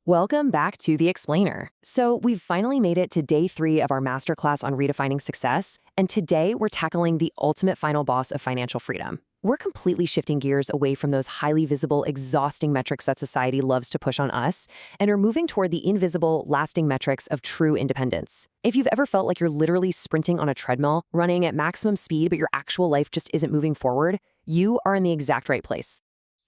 Welcome back to The Explainer. So, we've finally made it to day 3 of our masterclass on redefining success, and today we're tackling the ultimate final boss of financial freedom. We're completely shifting gears away from those highly visible, exhausting metrics that society loves to push on us, and are moving toward the invisible, lasting metrics of true independence. If you've ever felt like you're literally sprinting on a treadmill, running at maximum speed, but your actual life just isn't moving forward, you are in the exact right place.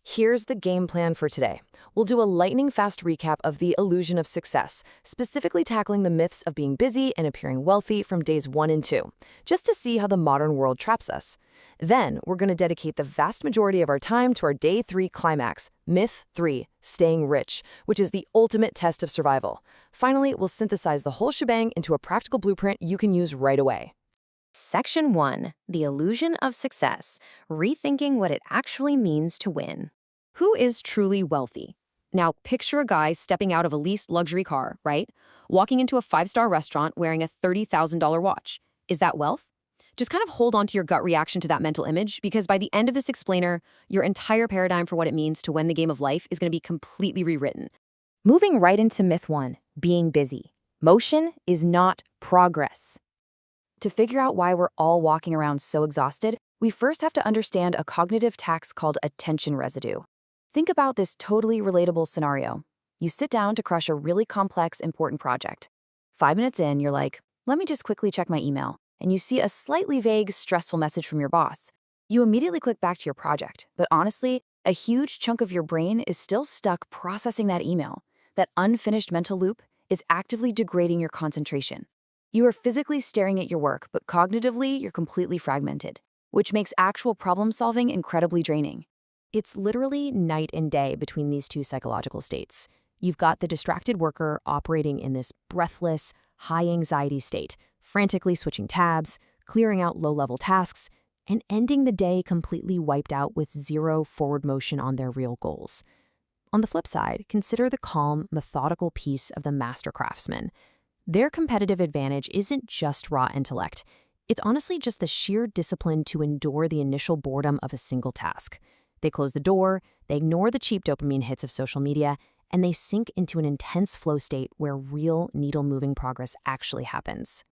Here's the game plan for today. We'll do a lightning-fast recap of the illusion of success, specifically tackling the myths of being busy and appearing wealthy from days 1 and 2, just to see how the modern world traps us. Then, we're going to dedicate the vast majority of our time to our day 3 climax, Myth 3, Staying Rich, which is the ultimate test of survival. Finally, we'll synthesize the whole shebang into a practical blueprint you can use right away. Section 1, The Illusion of Success, Rethinking What It Actually Means to Win. Who is truly wealthy? Now, picture a guy stepping out of a leased luxury car, right? Walking into a 5-star restaurant wearing a $30,000 watch. Is that wealth? Just kind of hold on to your gut reaction to that mental image, because by the end of this explainer, your entire paradigm for what it means to win the game of life is going to be completely rewritten. Moving right into Myth 1, Being Busy. Motion is not progress. To figure out why we're all walking around so exhausted, we first have to understand a cognitive tax called attention residue. Think about this totally relatable scenario. You sit down to crush a really complex, important project. 5 minutes in, you're like, let me just quickly check my email, and you see a slightly vague, stressful message from your boss. You immediately click back to your project, but honestly, a huge chunk of your brain is still stuck processing that email. That unfinished mental loop is actively degrading your concentration. You are physically staring at your work, but cognitively, you're completely fragmented, which makes actual problem-solving incredibly draining. It's literally night and day between these two psychological states. You've got the distracted worker operating in this breathless, high-anxiety state, frantically switching tabs, clearing out low-level tasks, and ending the day completely wiped out with zero forward motion on their real goals. On the flip side, consider the calm, methodical piece of the master craftsman. Their competitive advantage isn't just raw intellect. It's honestly just the sheer discipline to endure the initial boredom of a single task. They close the door, they ignore the cheap dopamine hits of social media, and they sink into an intense flow state where real needle-moving progress actually happens.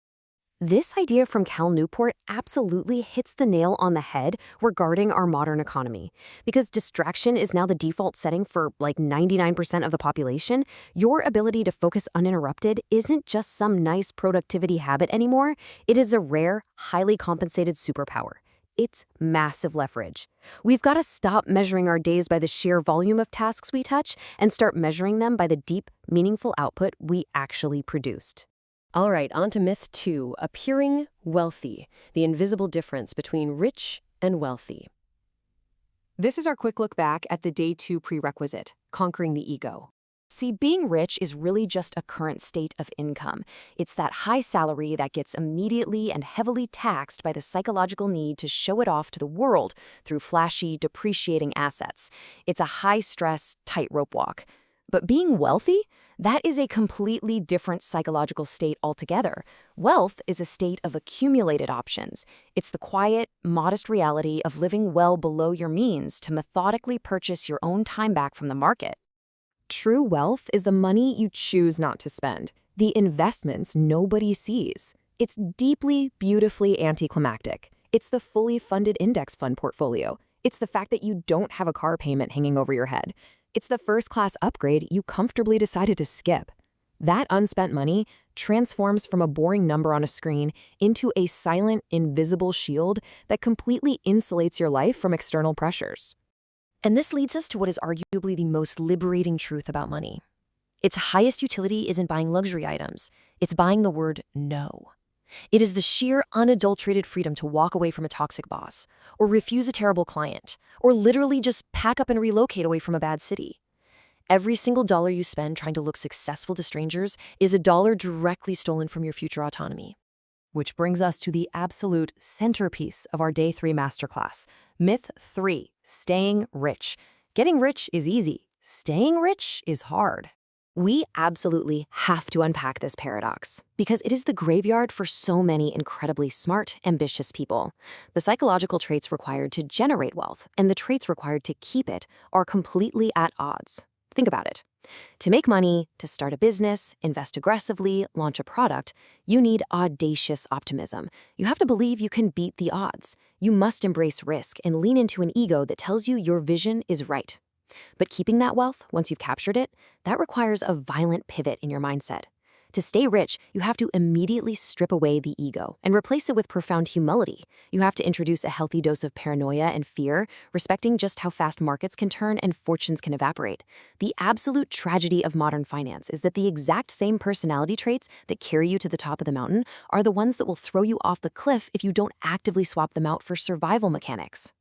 This idea from Cal Newport absolutely hits the nail on the head regarding our modern economy. Because distraction is now the default setting for like 99% of the population, your ability to focus uninterrupted isn't just some nice productivity habit anymore. It is a rare, highly compensated superpower. It's massive leverage. We've got to stop measuring our days by the sheer volume of tasks we touch and start measuring them by the deep, meaningful output we actually produced. All right, on to Myth 2, Appearing Wealthy, the invisible difference between rich and wealthy. This is our quick look back at the day 2 prerequisite, conquering the ego. See, being rich is really just a current state of income. It's that high salary that gets immediately and heavily taxed by the psychological need to show it off to the world through flashy, depreciating assets. It's a high-stress, tightrope walk. But being wealthy? That is a completely different psychological state altogether. Wealth is a state of accumulated options. It's the quiet, modest reality of living well below your means to methodically purchase your own time back from the market. True wealth is the money you choose not to spend, the investments nobody sees. It's deeply, beautifully anticlimactic. It's the fully funded index fund portfolio. It's the fact that you don't have a car payment hanging over your head. It's the first-class upgrade you comfortably decided to skip. That unspent money transforms from a boring number on a screen into a silent, invisible shield that completely insulates your life from external pressures. And this leads us to what is arguably the most liberating truth about money. Its highest utility isn't buying luxury items. It's buying the word no. It is the sheer, unadulterated freedom to walk away from a toxic boss, or refuse a terrible client, or literally just pack up and relocate away from a bad city. Every single dollar you spend trying to look successful to strangers is a dollar directly stolen from your future autonomy. Which brings us to the absolute centerpiece of our Day 3 masterclass, Myth 3, Staying Rich. Getting rich is easy. Staying rich is hard. We absolutely have to unpack this paradox, because it is the graveyard for so many incredibly smart, ambitious people. The psychological traits required to generate wealth and the traits required to keep it are completely at odds. Think about it. To make money, to start a business, invest aggressively, launch a product, you need audacious optimism. You have to believe you can beat the odds. You must embrace risk and lean into an ego that tells you your vision is right. But keeping that wealth, once you've captured it, that requires a violent pivot in your mindset. To stay rich, you have to immediately strip away the ego and replace it with profound humility. You have to introduce a healthy dose of paranoia and fear, respecting just how fast markets can turn and fortunes can evaporate. The absolute tragedy of modern finance is that the exact same personality traits that carry you to the top of the mountain are the ones that will throw you off the cliff if you don't actively swap them out for survival mechanics.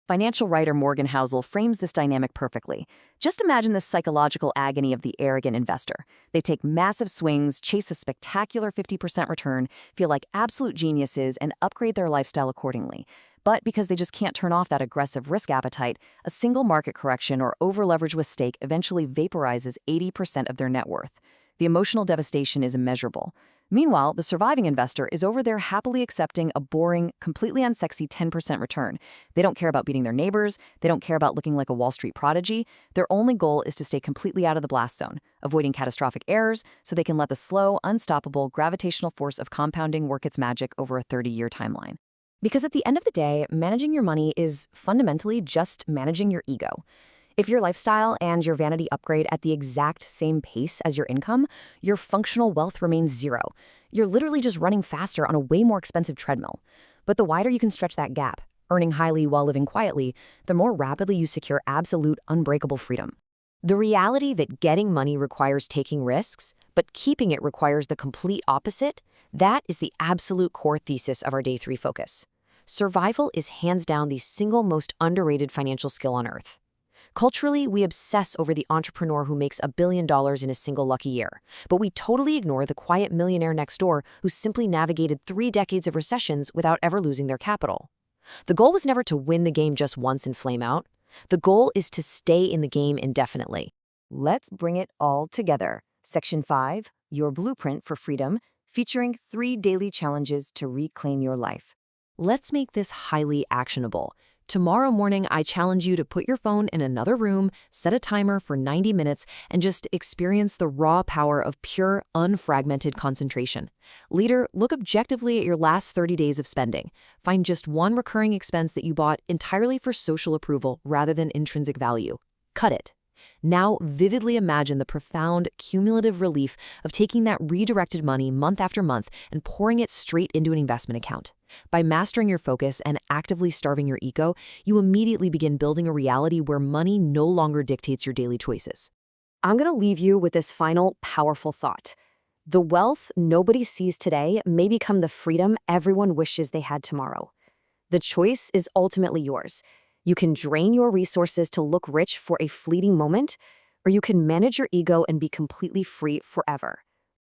Financial writer Morgan Housel frames this dynamic perfectly. Just imagine the psychological agony of the arrogant investor. They take massive swings, chase a spectacular 50% return, feel like absolute geniuses, and upgrade their lifestyle accordingly. But because they just can't turn off that aggressive risk appetite, a single market correction or over-leverage with stake eventually vaporizes 80% of their net worth. The emotional devastation is immeasurable. Meanwhile, the surviving investor is over there happily accepting a boring, completely unsexy 10% return. They don't care about beating their neighbors. They don't care about looking like a Wall Street prodigy. Their only goal is to stay completely out of the blast zone, avoiding catastrophic errors so they can let the slow, unstoppable gravitational force of compounding work its magic over a 30-year timeline. Because at the end of the day, managing your money is fundamentally just managing your ego. If your lifestyle and your vanity upgrade at the exact same pace as your income, your functional wealth remains zero. You're literally just running faster on a way more expensive treadmill. But the wider you can stretch that gap, earning highly while living quietly, the more rapidly you secure absolute, unbreakable freedom. The reality that getting money requires taking risks, but keeping it requires the complete opposite, that is the absolute core thesis of our Day 3 focus. Survival is hands down the single most underrated financial skill on earth. Culturally, we obsess over the entrepreneur who makes $1 billion in a single lucky year, but we totally ignore the quiet millionaire next door who simply navigated 3 decades of recessions without ever losing their capital. The goal was never to win the game just once and flame out. The goal is to stay in the game indefinitely. Let's bring it all together. Section 5, Your Blueprint for Freedom, featuring 3 daily challenges to reclaim your life. Let's make this highly actionable. Tomorrow morning, I challenge you to put your phone in another room, set a timer for 90 minutes, and just experience the raw power of pure, unfragmented concentration. Leader, look objectively at your last 30 days of spending. Find just one recurring expense that you bought entirely for social approval rather than intrinsic value. Cut it. Now, vividly imagine the profound, cumulative relief of taking that redirected money month after month and pouring it straight into an investment account. By mastering your focus and actively starving your ego, you immediately begin building a reality where money no longer dictates your daily choices. I'm going to leave you with this final, powerful thought. The wealth nobody sees today may become the freedom everyone wishes they had tomorrow. The choice is ultimately yours. You can drain your resources to look rich for a fleeting moment, or you can manage your ego and be completely free forever.